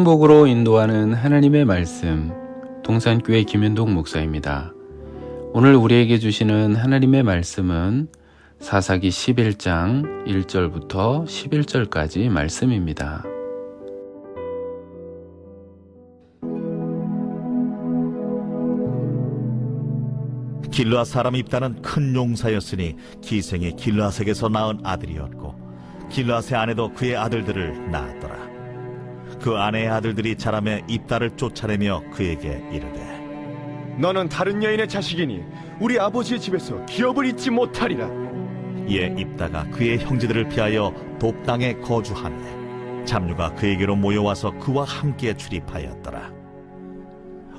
행복으로 인도하는 하나님의 말씀, 동산교회 김윤동 목사입니다. 오늘 우리에게 주시는 하나님의 말씀은 사사기 11장 1절부터 11절까지 말씀입니다. 길르앗 사람 입다는 큰 용사였으니 기생이 길르앗에게서 낳은 아들이었고 길르앗의 아내도 그의 아들들을 낳았더라. 그 아내의 아들들이 자라매 입다를 쫓아내며 그에게 이르되 너는 다른 여인의 자식이니 우리 아버지의 집에서 기업을 잊지 못하리라. 이에 입다가 그의 형제들을 피하여 돕 땅에 거주하매 잡류가 그에게로 모여와서 그와 함께 출입하였더라.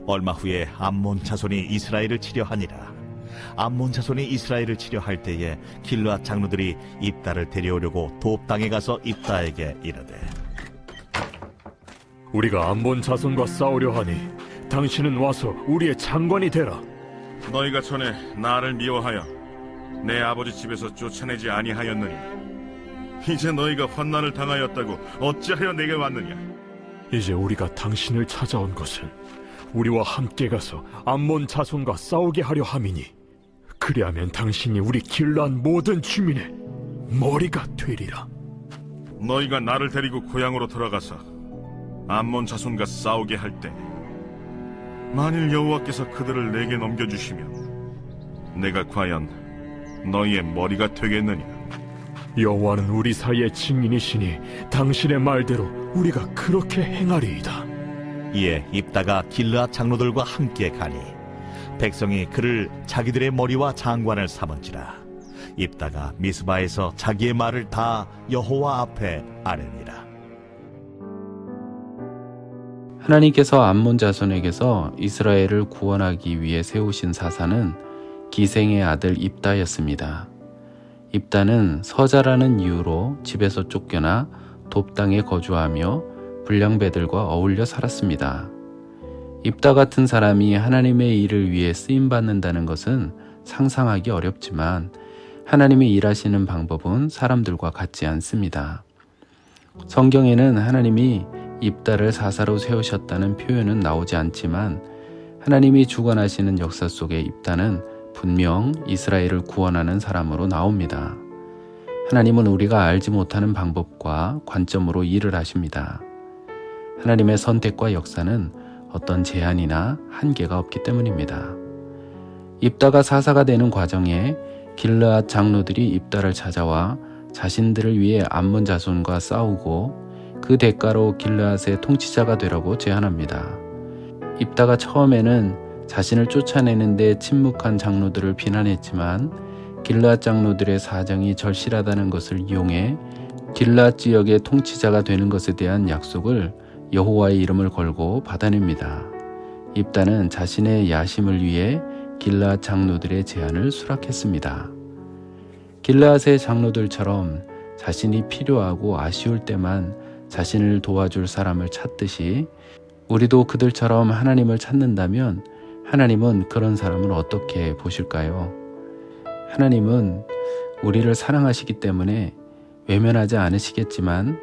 얼마 후에 암몬 자손이 이스라엘을 치려 하니라. 암몬 자손이 이스라엘을 치려 할 때에 길르앗 장로들이 입다를 데려오려고 돕 땅에 가서 입다에게 이르되 우리가 암몬 자손과 싸우려 하니 당신은 와서 우리의 장관이 되라. 너희가 전에 나를 미워하여 내 아버지 집에서 쫓아내지 아니하였느니 이제 너희가 환난을 당하였다고 어찌하여 내게 왔느냐? 이제 우리가 당신을 찾아온 것은 우리와 함께 가서 암몬 자손과 싸우게 하려 함이니 그리하면 당신이 우리 길르앗 모든 주민의 머리가 되리라. 너희가 나를 데리고 고향으로 돌아가서 암몬 자손과 싸우게 할 때 만일 여호와께서 그들을 내게 넘겨주시면 내가 과연 너희의 머리가 되겠느냐? 여호와는 우리 사이의 증인이시니 당신의 말대로 우리가 그렇게 행하리이다. 이에 입다가 길르앗 장로들과 함께 가니 백성이 그를 자기들의 머리와 장관을 삼은지라. 입다가 미스바에서 자기의 말을 다 여호와 앞에 아뢰니라. 하나님께서 암몬 자손에게서 이스라엘을 구원하기 위해 세우신 사사는 기생의 아들 입다였습니다. 입다는 서자라는 이유로 집에서 쫓겨나 돕 땅에 거주하며 불량배들과 어울려 살았습니다. 입다 같은 사람이 하나님의 일을 위해 쓰임받는다는 것은 상상하기 어렵지만 하나님이 일하시는 방법은 사람들과 같지 않습니다. 성경에는 하나님이 입다를 사사로 세우셨다는 표현은 나오지 않지만 하나님이 주관하시는 역사 속에 입다는 분명 이스라엘을 구원하는 사람으로 나옵니다. 하나님은 우리가 알지 못하는 방법과 관점으로 일을 하십니다. 하나님의 선택과 역사는 어떤 제한이나 한계가 없기 때문입니다. 입다가 사사가 되는 과정에 길르앗 장로들이 입다를 찾아와 자신들을 위해 암몬 자손과 싸우고 그 대가로 길르앗의 통치자가 되라고 제안합니다. 입다가 처음에는 자신을 쫓아내는데 침묵한 장로들을 비난했지만 길르앗 장로들의 사정이 절실하다는 것을 이용해 길르앗 지역의 통치자가 되는 것에 대한 약속을 여호와의 이름을 걸고 받아냅니다. 입다는 자신의 야심을 위해 길르앗 장로들의 제안을 수락했습니다. 길르앗의 장로들처럼 자신이 필요하고 아쉬울 때만 자신을 도와줄 사람을 찾듯이 우리도 그들처럼 하나님을 찾는다면 하나님은 그런 사람을 어떻게 보실까요? 하나님은 우리를 사랑하시기 때문에 외면하지 않으시겠지만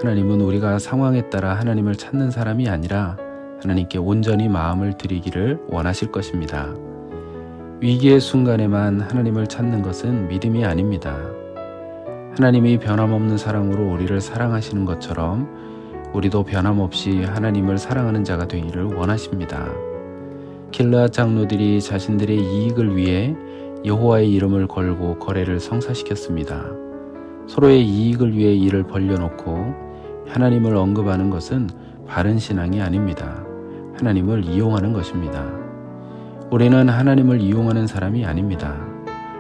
하나님은 우리가 상황에 따라 하나님을 찾는 사람이 아니라 하나님께 온전히 마음을 드리기를 원하실 것입니다. 위기의 순간에만 하나님을 찾는 것은 믿음이 아닙니다. 하나님이 변함없는 사랑으로 우리를 사랑하시는 것처럼 우리도 변함없이 하나님을 사랑하는 자가 되기를 원하십니다. 길르앗 장로들이 자신들의 이익을 위해 여호와의 이름을 걸고 거래를 성사시켰습니다. 서로의 이익을 위해 일을 벌려놓고 하나님을 언급하는 것은 바른 신앙이 아닙니다. 하나님을 이용하는 것입니다. 우리는 하나님을 이용하는 사람이 아닙니다.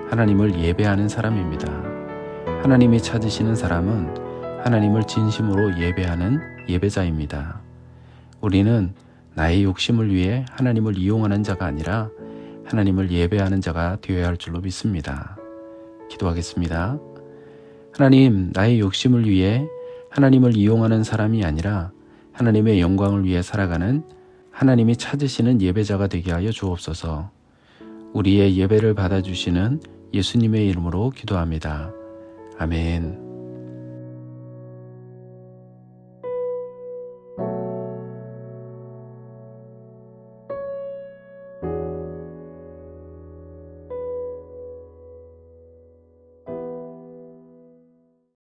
하나님을 예배하는 사람입니다. 하나님이 찾으시는 사람은 하나님을 진심으로 예배하는 예배자입니다. 우리는 나의 욕심을 위해 하나님을 이용하는 자가 아니라 하나님을 예배하는 자가 되어야 할 줄로 믿습니다. 기도하겠습니다. 하나님, 나의 욕심을 위해 하나님을 이용하는 사람이 아니라 하나님의 영광을 위해 살아가는 하나님이 찾으시는 예배자가 되게 하여 주옵소서. 우리의 예배를 받아주시는 예수님의 이름으로 기도합니다. 아멘.